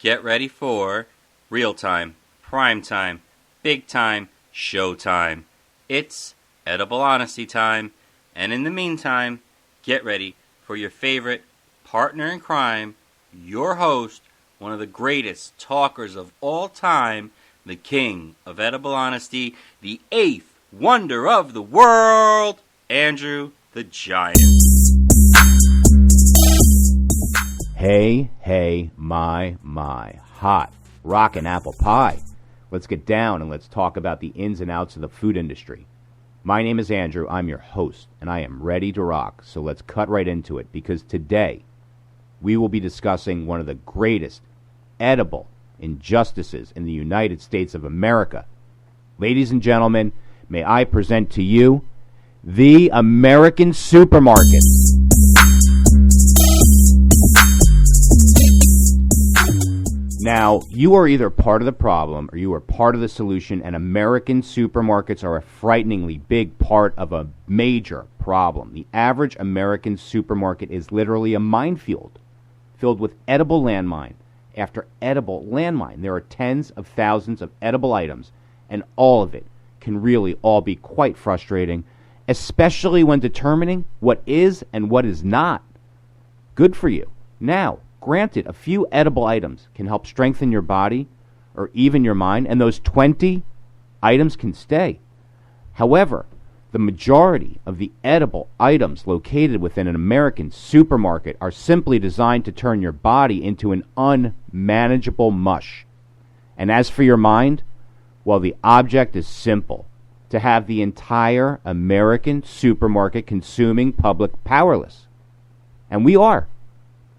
Get ready for real time, prime time, big time, show time. It's edible honesty time. And in the meantime, get ready for your favorite partner in crime, your host, one of the greatest talkers of all time, the king of edible honesty, the eighth wonder of the world, Andrew the Giant. Hey, my, hot, rockin' apple pie. Let's get down and let's talk about the ins and outs of the food industry. My name is Andrew, I'm your host, and I am ready to rock, so let's cut right into it, because today we will be discussing one of the greatest edible injustices in the United States of America. Ladies and gentlemen, may I present to you the American supermarket. Now, you are either part of the problem or you are part of the solution, and American supermarkets are a frighteningly big part of a major problem. The average American supermarket is literally a minefield filled with edible landmine after edible landmine. There are tens of thousands of edible items, and all of it can really all be quite frustrating, especially when determining what is and what is not good for you. Now, granted, a few edible items can help strengthen your body or even your mind, and those 20 items can stay. However, the majority of the edible items located within an American supermarket are simply designed to turn your body into an unmanageable mush. And as for your mind, well, the object is simple: to have the entire American supermarket consuming public powerless. And we are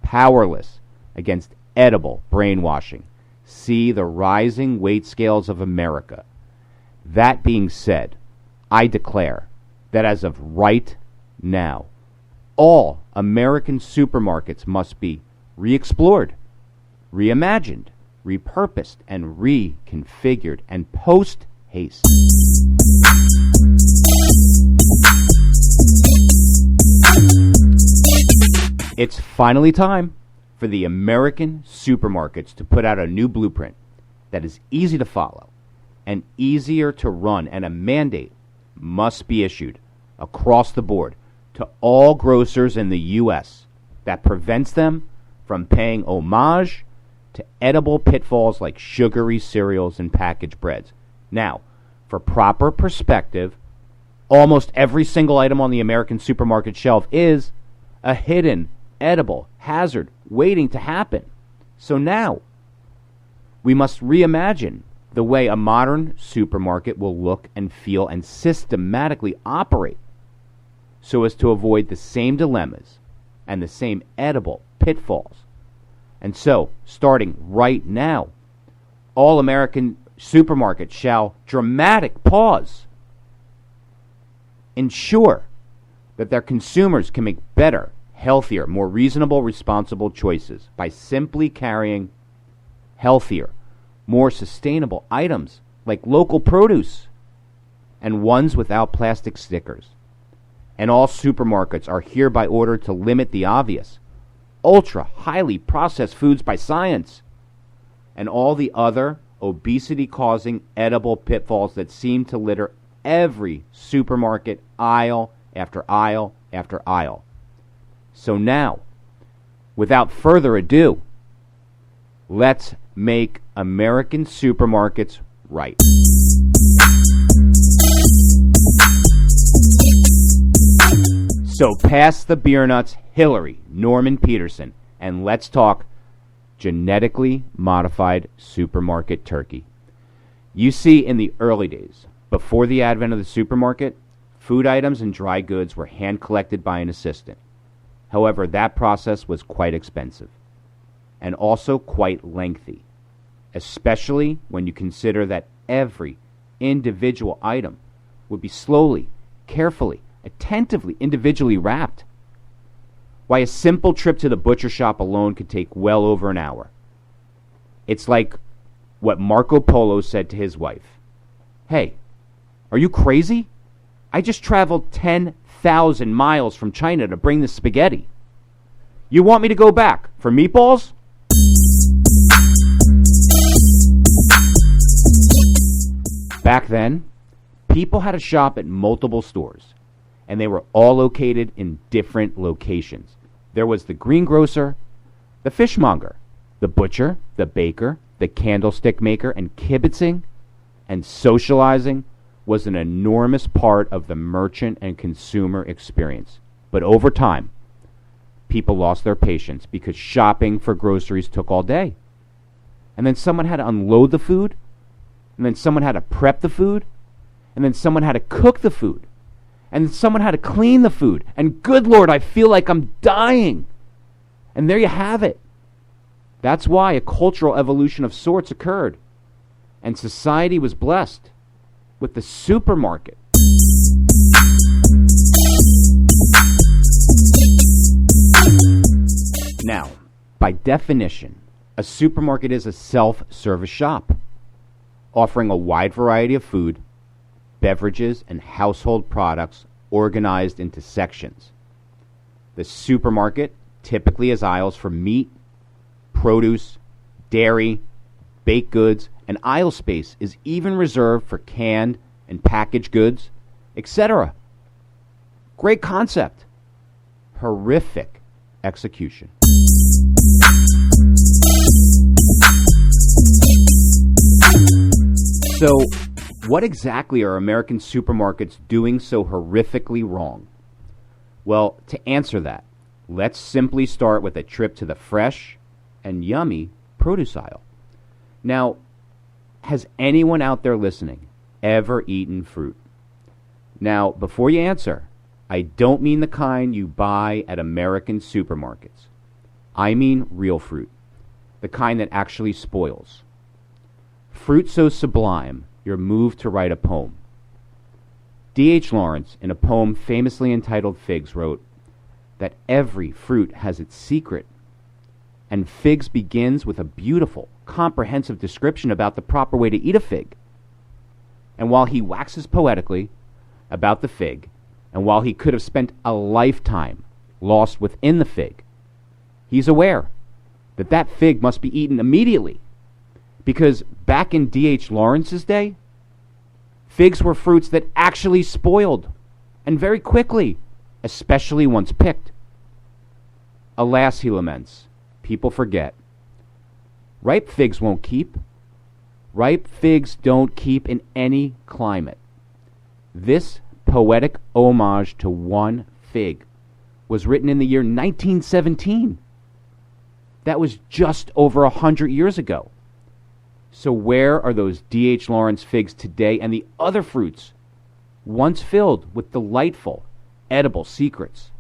powerless against edible brainwashing. See the rising weight scales of America. That being said, I declare that as of right now, all American supermarkets must be re-explored, reimagined, repurposed, and reconfigured, and post-haste. It's finally time for the American supermarkets to put out a new blueprint that is easy to follow and easier to run, and a mandate must be issued across the board to all grocers in the U.S. that prevents them from paying homage to edible pitfalls like sugary cereals and packaged breads. Now, for proper perspective, almost every single item on the American supermarket shelf is a hidden edible hazard waiting to happen. So now, we must reimagine the way a modern supermarket will look and feel and systematically operate so as to avoid the same dilemmas and the same edible pitfalls. And so, starting right now, all American supermarkets shall dramatic pause, ensure that their consumers can make better, healthier, more reasonable, responsible choices by simply carrying healthier, more sustainable items like local produce and ones without plastic stickers. And all supermarkets are hereby ordered to limit the obvious, ultra highly processed foods by science and all the other obesity-causing edible pitfalls that seem to litter every supermarket aisle after aisle after aisle. So now, without further ado, let's make American supermarkets right. So pass the beer nuts, Hillary, Norman Peterson, and let's talk genetically modified supermarket turkey. You see, in the early days, before the advent of the supermarket, food items and dry goods were hand-collected by an assistant. However, that process was quite expensive and also quite lengthy, especially when you consider that every individual item would be slowly, carefully, attentively, individually wrapped. Why, a simple trip to the butcher shop alone could take well over an hour. It's like what Marco Polo said to his wife. Hey, are you crazy? I just traveled 10,000 miles from China to bring this spaghetti. You want me to go back for meatballs? Back then, people had to shop at multiple stores, and they were all located in different locations. There was the greengrocer, the fishmonger, the butcher, the baker, the candlestick maker, and kibitzing and socializing was an enormous part of the merchant and consumer experience. But over time, people lost their patience because shopping for groceries took all day. And then someone had to unload the food, and then someone had to prep the food, and then someone had to cook the food, and then someone had to clean the food. And good Lord, I feel like I'm dying. And there you have it. That's why a cultural evolution of sorts occurred, and society was blessed with the supermarket. Now, by definition, a supermarket is a self-service shop, offering a wide variety of food, beverages, and household products organized into sections. The supermarket typically has aisles for meat, produce, dairy, baked goods, and aisle space is even reserved for canned and packaged goods, etc. Great concept. Horrific execution. So, what exactly are American supermarkets doing so horrifically wrong? Well, to answer that, let's simply start with a trip to the fresh and yummy produce aisle. Now, has anyone out there listening ever eaten fruit? Now, before you answer, I don't mean the kind you buy at American supermarkets. I mean real fruit, the kind that actually spoils. Fruit so sublime, you're moved to write a poem. D.H. Lawrence, in a poem famously entitled Figs, wrote that every fruit has its secret, and Figs begins with a beautiful, comprehensive description about the proper way to eat a fig. And while he waxes poetically about the fig, and while he could have spent a lifetime lost within the fig, he's aware that that fig must be eaten immediately, because back in D.H. Lawrence's day, figs were fruits that actually spoiled, and very quickly, especially once picked. Alas, he laments, people forget. Ripe figs won't keep. Ripe figs don't keep in any climate. This poetic homage to one fig was written in the year 1917. That was just over 100 years ago. So where are those D.H. Lawrence figs today and the other fruits once filled with delightful, edible secrets?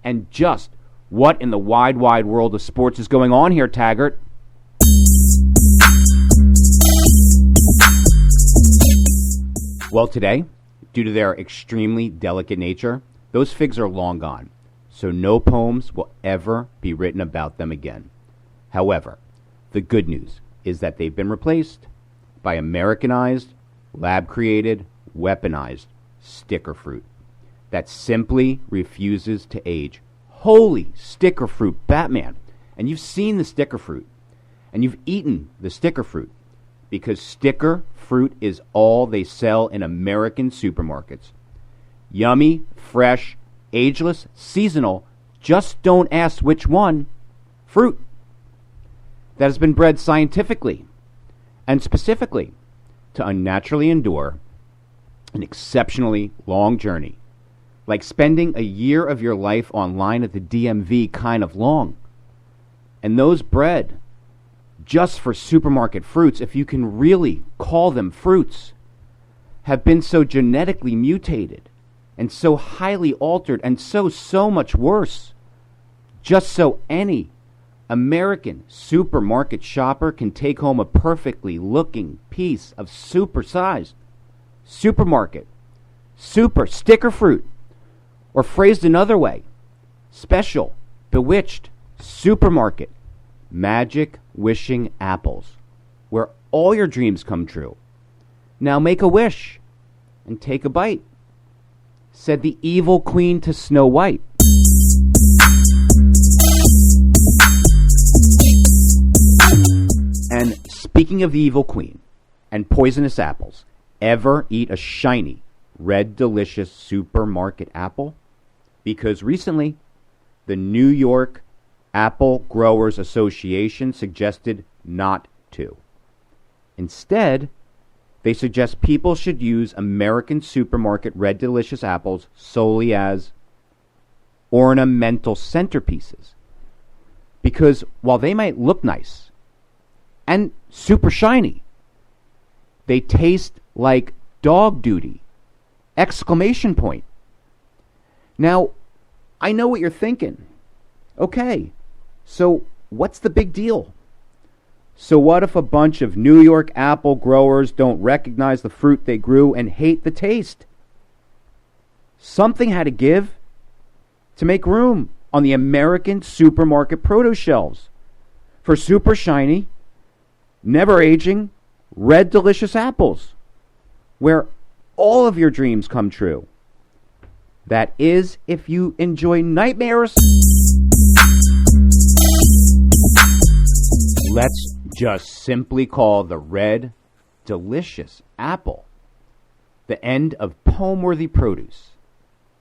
And just what in the wide, wide world of sports is going on here, Taggart? Well, today, due to their extremely delicate nature, those figs are long gone, so no poems will ever be written about them again. However, the good news is that they've been replaced by Americanized, lab-created, weaponized sticker fruit that simply refuses to age. Holy sticker fruit, Batman. And you've seen the sticker fruit, and you've eaten the sticker fruit, because sticker fruit is all they sell in American supermarkets. Yummy, fresh, ageless, seasonal, just don't ask which one, fruit that has been bred scientifically and specifically to unnaturally endure an exceptionally long journey, like spending a year of your life online at the DMV kind of long. And those bred just for supermarket fruits, if you can really call them fruits, have been so genetically mutated and so highly altered and so much worse, just so any American supermarket shopper can take home a perfectly looking piece of supersized supermarket super sticker fruit, or phrased another way, special, bewitched supermarket magic wishing apples, where all your dreams come true. Now make a wish and take a bite, said the evil queen to Snow White. And speaking of the evil queen and poisonous apples, ever eat a shiny, red, delicious supermarket apple? Because recently, the New York Apple Growers Association suggested not to. Instead, they suggest people should use American supermarket red, delicious apples solely as ornamental centerpieces. Because while they might look nice and super shiny, they taste like dog duty! Exclamation point. Now, I know what you're thinking. Okay, so what's the big deal? So what if a bunch of New York apple growers don't recognize the fruit they grew and hate the taste? Something had to give to make room on the American supermarket produce shelves for super shiny, never aging, red delicious apples, where all of your dreams come true. That is, if you enjoy nightmares. Let's just simply call the red delicious apple the end of poem-worthy produce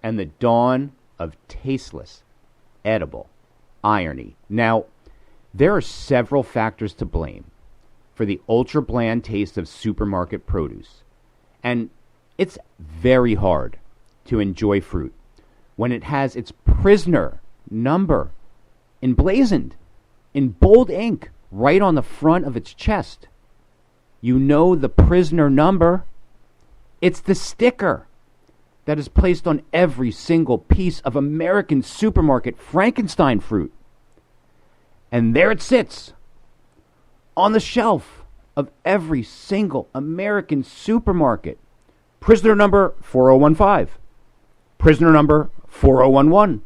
and the dawn of tasteless, edible irony. Now, there are several factors to blame for the ultra-bland taste of supermarket produce, and it's very hard to enjoy fruit when it has its prisoner number emblazoned in bold ink right on the front of its chest. You know the prisoner number. It's the sticker that is placed on every single piece of American supermarket Frankenstein fruit. And there it sits on the shelf of every single American supermarket. Prisoner number 4015. Prisoner number 4011.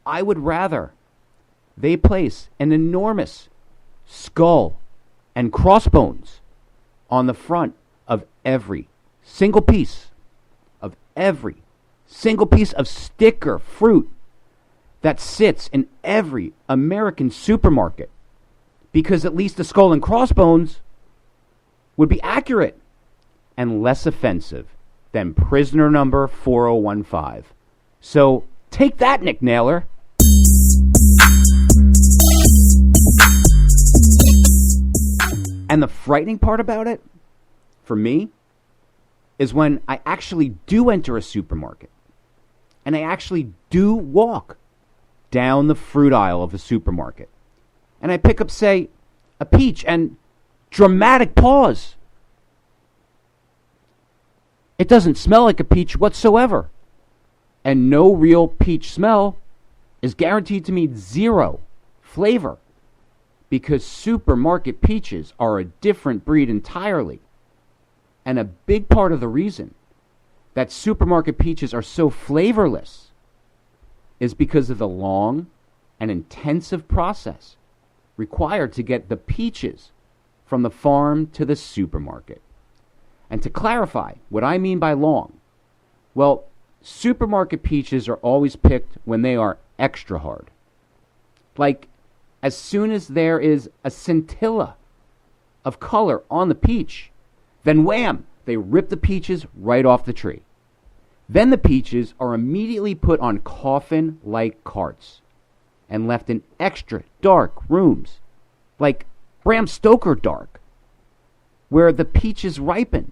I would rather they place an enormous skull and crossbones on the front of every single piece of sticker fruit that sits in every American supermarket, because at least the skull and crossbones would be accurate and less offensive than prisoner number 4015. So take that, Nick Naylor. And the frightening part about it, for me, is when I actually do enter a supermarket and I actually do walk down the fruit aisle of a supermarket and I pick up, say, a peach, and dramatic pause. It doesn't smell like a peach whatsoever. And no real peach smell is guaranteed to mean zero flavor, because supermarket peaches are a different breed entirely. And a big part of the reason that supermarket peaches are so flavorless is because of the long and intensive process required to get the peaches from the farm to the supermarket. And to clarify what I mean by long, well, supermarket peaches are always picked when they are extra hard. Like, as soon as there is a scintilla of color on the peach, then wham, they rip the peaches right off the tree. Then the peaches are immediately put on coffin-like carts and left in extra dark rooms, like Bram Stoker dark, where the peaches ripen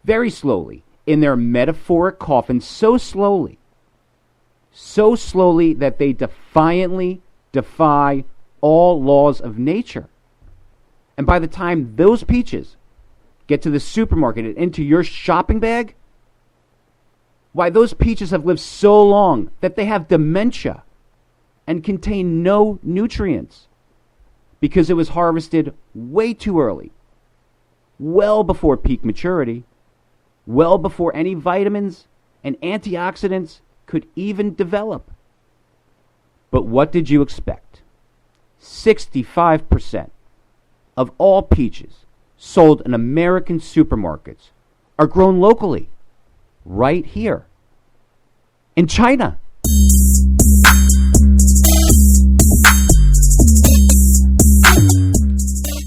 very slowly in their metaphoric coffin, so slowly that they defiantly defy all laws of nature. And by the time those peaches get to the supermarket and into your shopping bag, why, those peaches have lived so long that they have dementia and contain no nutrients, because it was harvested way too early, well before peak maturity, well before any vitamins and antioxidants could even develop. But what did you expect? 65% of all peaches sold in American supermarkets are grown locally, right here in China.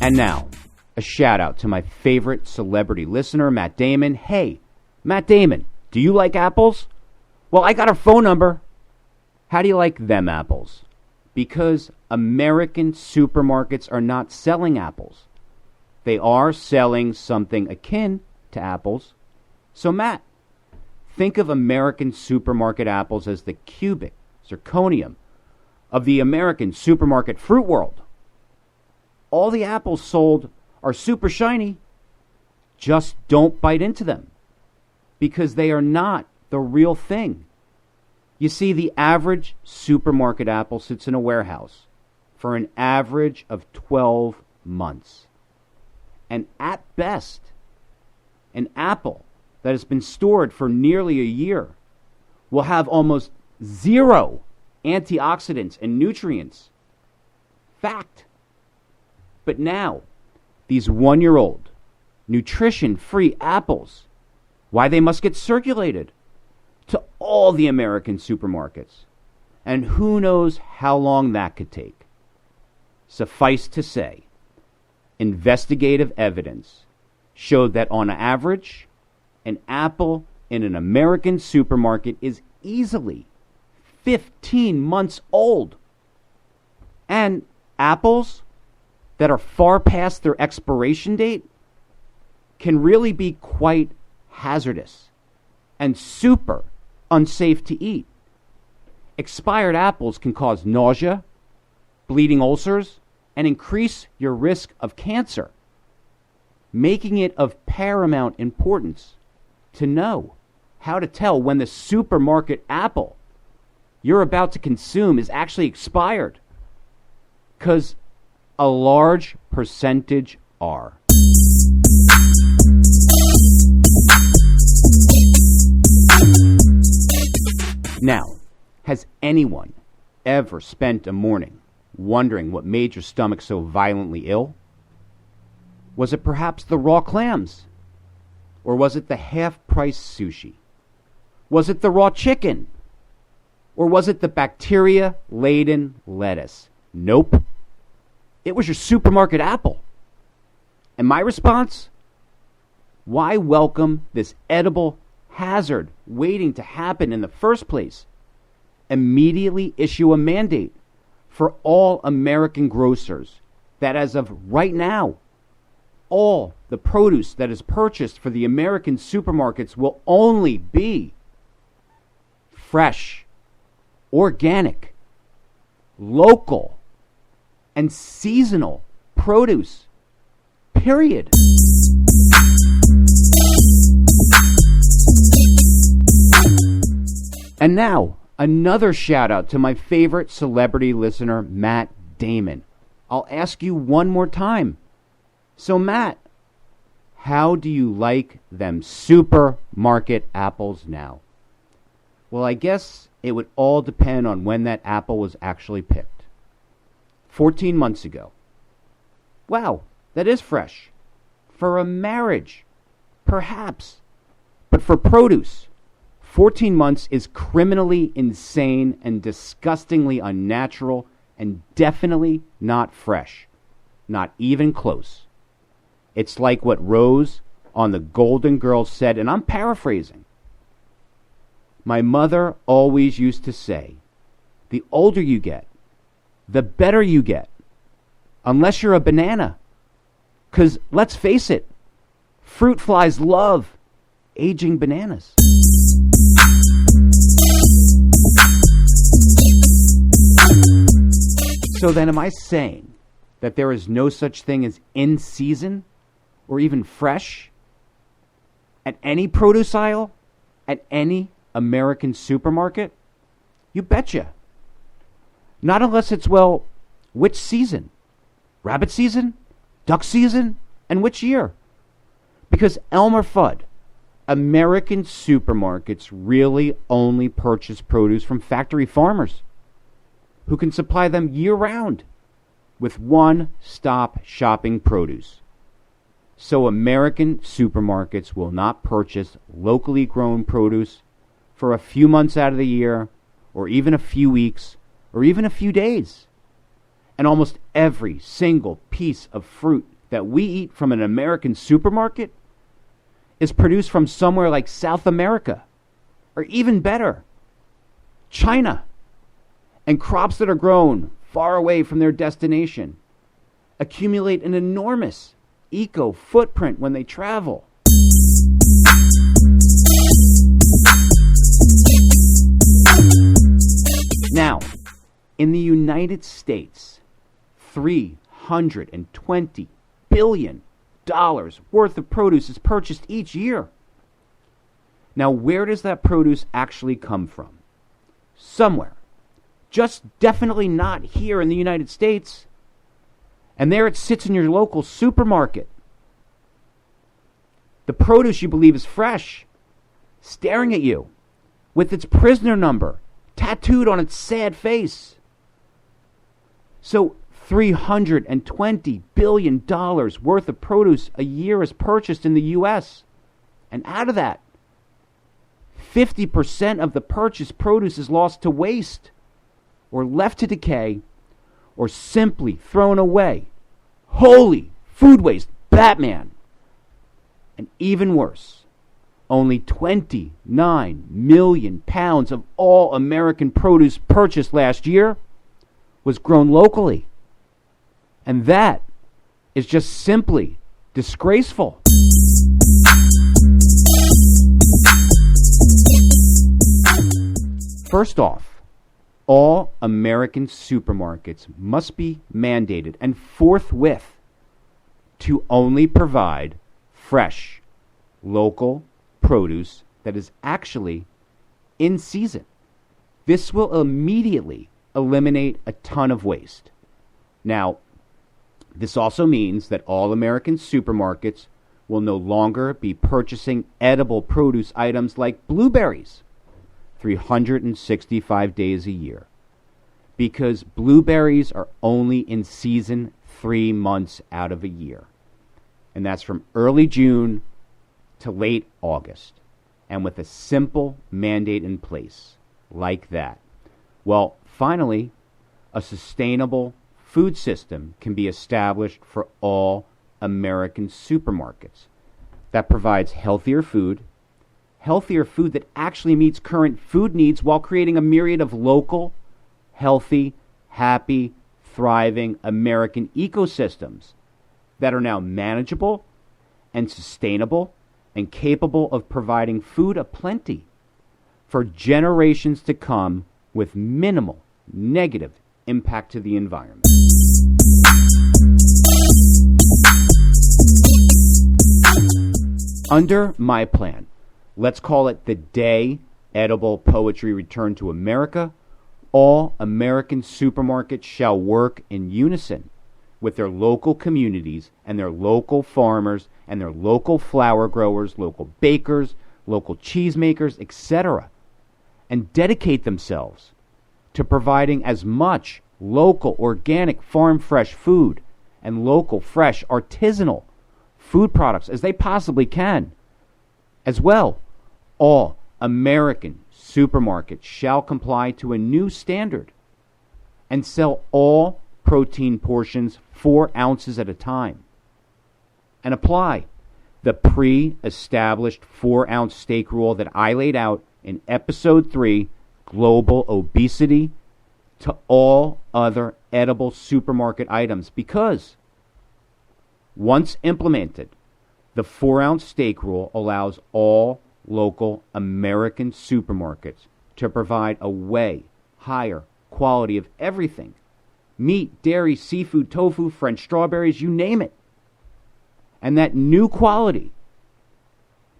And now, a shout out to my favorite celebrity listener, Matt Damon. Hey, Matt Damon, do you like apples? Well, I got her phone number. How do you like them apples? Because American supermarkets are not selling apples. They are selling something akin to apples. So, Matt, think of American supermarket apples as the cubic zirconium of the American supermarket fruit world. All the apples sold are super shiny. Just don't bite into them because they are not the real thing. You see, the average supermarket apple sits in a warehouse for an average of 12 months. And at best, an apple that has been stored for nearly a year will have almost zero antioxidants and nutrients. Fact. But now, these 1-year-old, nutrition-free apples, why they must get circulated to all the American supermarkets. And who knows how long that could take. Suffice to say, investigative evidence showed that on average, an apple in an American supermarket is easily 15 months old. And apples that are far past their expiration date can really be quite hazardous and super unsafe to eat. Expired apples can cause nausea, bleeding ulcers, and increase your risk of cancer, making it of paramount importance to know how to tell when the supermarket apple you're about to consume is actually expired, because a large percentage are. Now, has anyone ever spent a morning wondering what made your stomach so violently ill? Was it perhaps the raw clams? Or was it the half-price sushi? Was it the raw chicken? Or was it the bacteria-laden lettuce? Nope. It was your supermarket apple. And my response? Why welcome this edible hazard waiting to happen in the first place? Immediately issue a mandate for all American grocers that as of right now, all the produce that is purchased for the American supermarkets will only be fresh, organic, local, and seasonal produce. Period. And now, another shout out to my favorite celebrity listener, Matt Damon. I'll ask you one more time. So, Matt, how do you like them supermarket apples now? Well, I guess it would all depend on when that apple was actually picked. 14 months ago. Wow, that is fresh. For a marriage, perhaps. But for produce, 14 months is criminally insane and disgustingly unnatural and definitely not fresh. Not even close. It's like what Rose on the Golden Girls said, and I'm paraphrasing. My mother always used to say, the older you get, the better you get. Unless you're a banana. Because, let's face it, fruit flies love aging bananas. So then am I saying that there is no such thing as in season or even fresh at any produce aisle, at any American supermarket? You betcha. Not unless it's, well, which season? Rabbit season? Duck season? And which year? Because Elmer Fudd, American supermarkets really only purchase produce from factory farmers who can supply them year-round with one-stop shopping produce. So American supermarkets will not purchase locally grown produce for a few months out of the year, or even a few weeks, or even a few days. And almost every single piece of fruit that we eat from an American supermarket is produced from somewhere like South America, or even better, China. And crops that are grown far away from their destination accumulate an enormous eco footprint when they travel. Now, in the United States, $320 billion worth of produce is purchased each year. Now, where does that produce actually come from? Somewhere. Just definitely not here in the United States. And there it sits in your local supermarket. The produce you believe is fresh, staring at you, with its prisoner number tattooed on its sad face. So $320 billion worth of produce a year is purchased in the U.S. And out of that, 50% of the purchased produce is lost to waste, or left to decay, or simply thrown away. Holy food waste, Batman! And even worse, only 29 million pounds of all American produce purchased last year was grown locally. And that is just simply disgraceful. First off, all American supermarkets must be mandated and forthwith to only provide fresh, local produce that is actually in season. This will immediately eliminate a ton of waste. Now, this also means that all American supermarkets will no longer be purchasing edible produce items like blueberries 365 days a year, because blueberries are only in season 3 months out of a year. And that's from early June to late August. And with a simple mandate in place like that, well, finally, a sustainable food system can be established for all American supermarkets that provides healthier food that actually meets current food needs while creating a myriad of local, healthy, happy, thriving American ecosystems that are now manageable and sustainable and capable of providing food aplenty for generations to come with minimal negative impact to the environment. Under my plan, let's call it the day edible poetry returned to America, all American supermarkets shall work in unison with their local communities and their local farmers and their local flour growers, local bakers, local cheesemakers, etc., and dedicate themselves to providing as much local, organic, farm-fresh food and local, fresh, artisanal food products as they possibly can. As well, all American supermarkets shall comply to a new standard and sell all protein portions 4 ounces at a time, and apply the pre-established 4-ounce steak rule that I laid out in Episode 3, Global Obesity, to all other edible supermarket items, because once implemented, the 4-ounce steak rule allows all local American supermarkets to provide a way higher quality of everything: meat, dairy, seafood, tofu, French strawberries, you name it. And that new quality,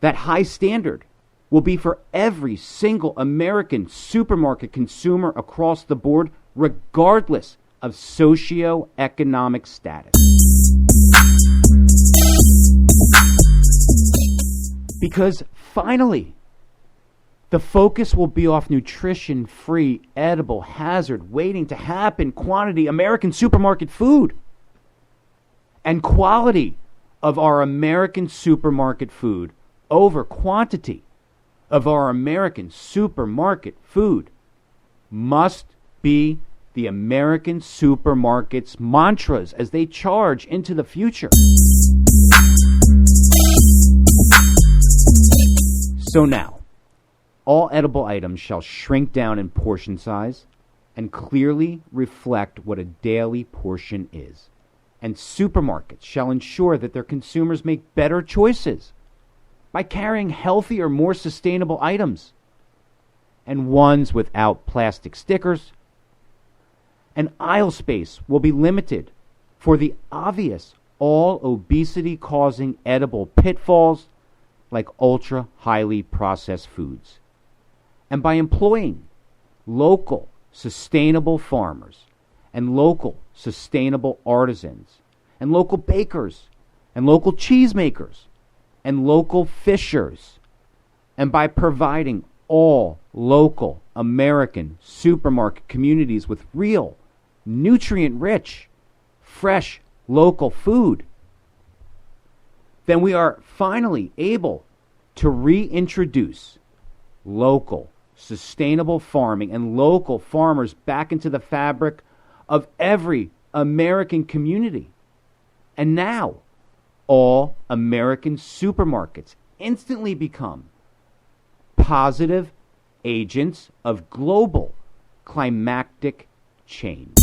that high standard, will be for every single American supermarket consumer across the board, regardless of socioeconomic status. Because finally, the focus will be off nutrition-free, edible, hazard, waiting to happen quantity American supermarket food, and quality of our American supermarket food over quantity of our American supermarket food must be the American supermarkets' mantras as they charge into the future. So now, all edible items shall shrink down in portion size and clearly reflect what a daily portion is. And supermarkets shall ensure that their consumers make better choices by carrying healthier, more sustainable items, and ones without plastic stickers. And aisle space will be limited for the obvious, all obesity-causing edible pitfalls like ultra highly processed foods. And by employing local, sustainable farmers and local, sustainable artisans and local bakers and local cheesemakers and local fishers, and by providing all local American supermarket communities with real, nutrient-rich, fresh, local food, then we are finally able to reintroduce local, sustainable farming and local farmers back into the fabric of every American community. And now, all American supermarkets instantly become positive agents of global climactic change.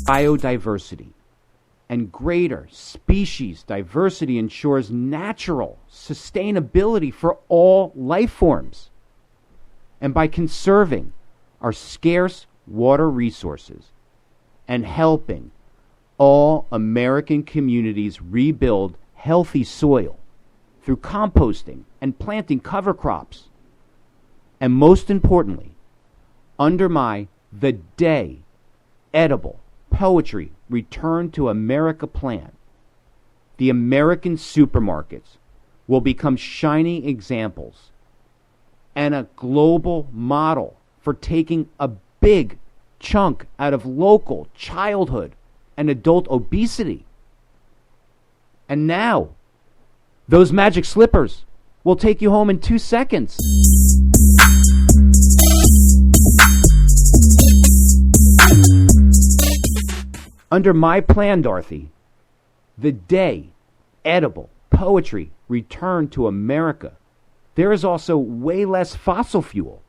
Biodiversity and greater species diversity ensures natural sustainability for all life forms. And by conserving our scarce water resources and helping all American communities rebuild healthy soil through composting and planting cover crops. And most importantly, under my The Day Edible Poetry Return to America plan, the American supermarkets will become shining examples and a global model for taking a big chunk out of local childhood and adult obesity. And now, those magic slippers will take you home in 2 seconds. Under my plan, Dorothy, the day edible poetry return to America, there is also way less fossil fuel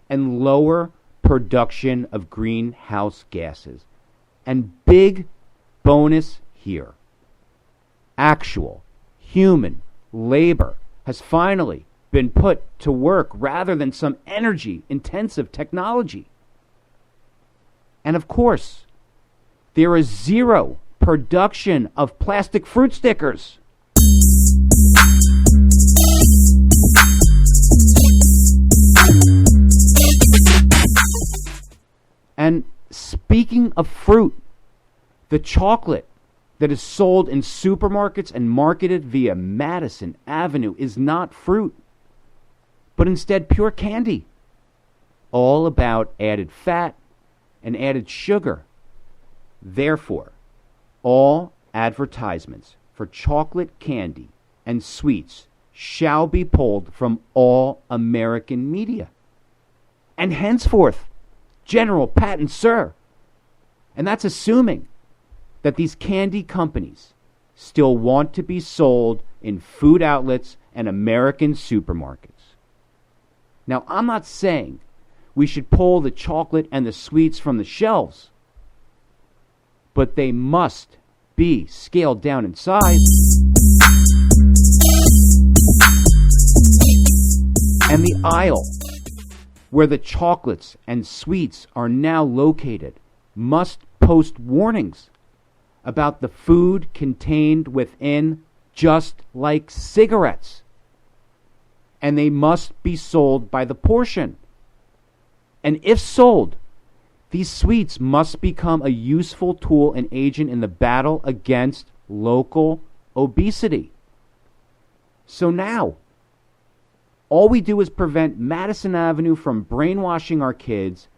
and lower production of greenhouse gases. And big bonus here, actual human labor has finally been put to work rather than some energy-intensive technology. And of course, there is zero production of plastic fruit stickers. And speaking of fruit, the chocolate that is sold in supermarkets and marketed via Madison Avenue is not fruit, but instead pure candy, all about added fat and added sugar. Therefore, all advertisements for chocolate candy and sweets shall be pulled from all American media. And henceforth, general patent, sir. And that's assuming that these candy companies still want to be sold in food outlets and American supermarkets. Now, I'm not saying we should pull the chocolate and the sweets from the shelves, but they must be scaled down in size. And the aisle where the chocolates and sweets are now located must post warnings about the food contained within, just like cigarettes. And they must be sold by the portion. And if sold, these sweets must become a useful tool and agent in the battle against local obesity. So now, all we do is prevent Madison Avenue from brainwashing our kids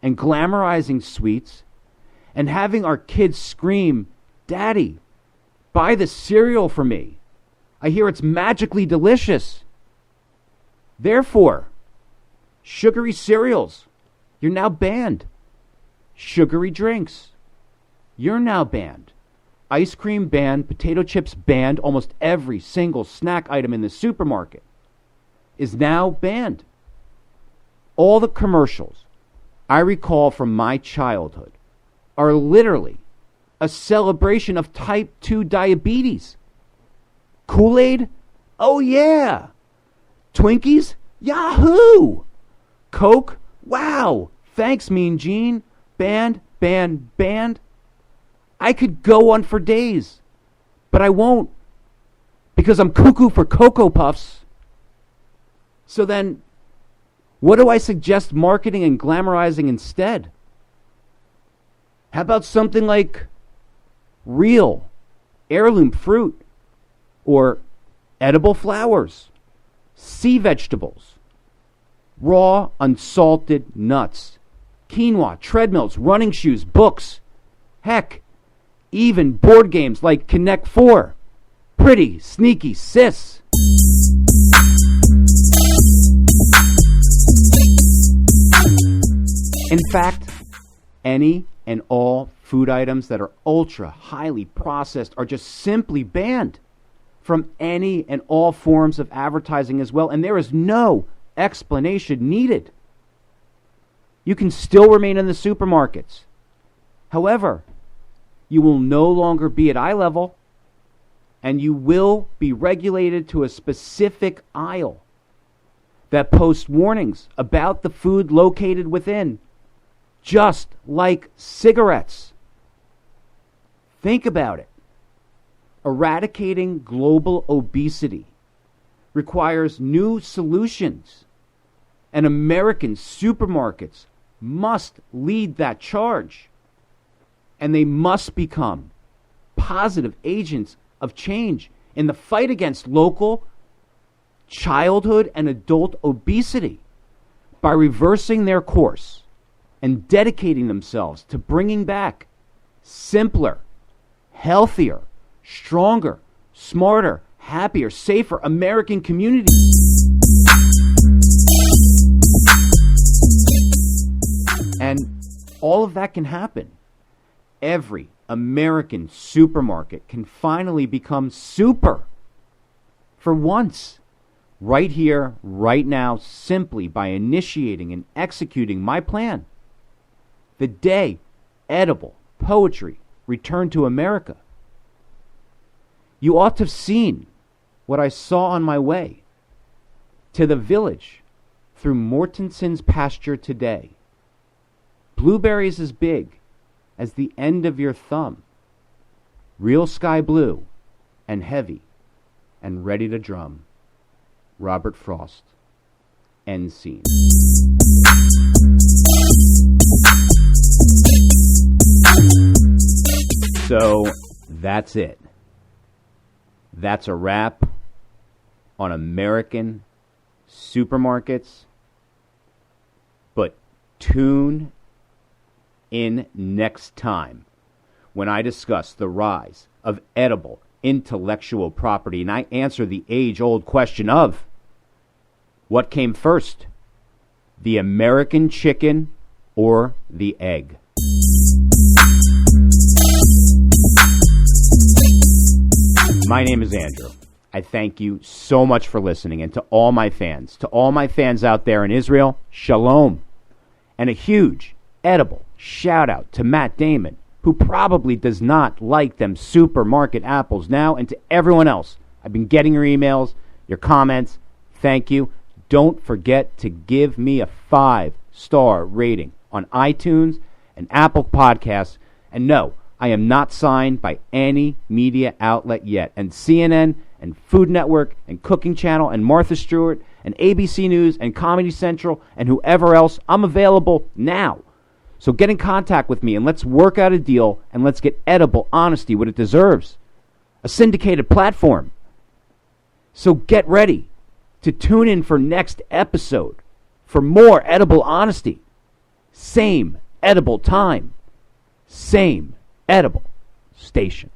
and glamorizing sweets and having our kids scream, "Daddy, buy the cereal for me. I hear it's magically delicious." Therefore, sugary cereals, you're now banned. Sugary drinks, you're now banned. Ice cream banned, potato chips banned, almost every single snack item in the supermarket is now banned. All the commercials I recall from my childhood are literally a celebration of type 2 diabetes. Kool-Aid? Oh yeah. Twinkies? Yahoo! Coke? Wow. Thanks, Mean Gene. Banned, banned, banned. I could go on for days, but I won't because I'm cuckoo for Cocoa Puffs. So then, what do I suggest marketing and glamorizing instead? How about something like real heirloom fruit or edible flowers, sea vegetables, raw unsalted nuts, quinoa, treadmills, running shoes, books, heck, even board games like Connect 4, Pretty Sneaky Sis. In fact, any and all food items that are ultra highly processed are just simply banned from any and all forms of advertising as well, and there is no explanation needed. You can still remain in the supermarkets. However, you will no longer be at eye level, and you will be regulated to a specific aisle that posts warnings about the food located within, just like cigarettes. Think about it. Eradicating global obesity requires new solutions, and American supermarkets must lead that charge. And they must become positive agents of change in the fight against local childhood and adult obesity by reversing their course and dedicating themselves to bringing back simpler, healthier, stronger, smarter, happier, safer American communities. And all of that can happen. Every American supermarket can finally become super for once, right here, right now, simply by initiating and executing my plan. The day edible poetry returned to America. You ought to have seen what I saw on my way to the village through Mortenson's pasture today. Blueberries as big as the end of your thumb, real sky blue and heavy and ready to drum. Robert Frost. End scene. So that's it. That's a wrap on American supermarkets. But tune in next time when I discuss the rise of edible intellectual property and I answer the age-old question of what came first, the American chicken or the egg? My name is Andrew. I thank you so much for listening, and to all my fans out there in Israel, shalom, and a huge edible shout out to Matt Damon, who probably does not like them supermarket apples now, and to everyone else. I've been getting your emails, your comments. Thank you. Don't forget to give me a 5-star rating on iTunes and Apple Podcasts. And no, I am not signed by any media outlet yet. And CNN and Food Network and Cooking Channel and Martha Stewart and ABC News and Comedy Central and whoever else, I'm available now. So get in contact with me and let's work out a deal and let's get edible honesty what it deserves. A syndicated platform. So get ready to tune in for next episode for more edible honesty. Same edible time. Same edible station.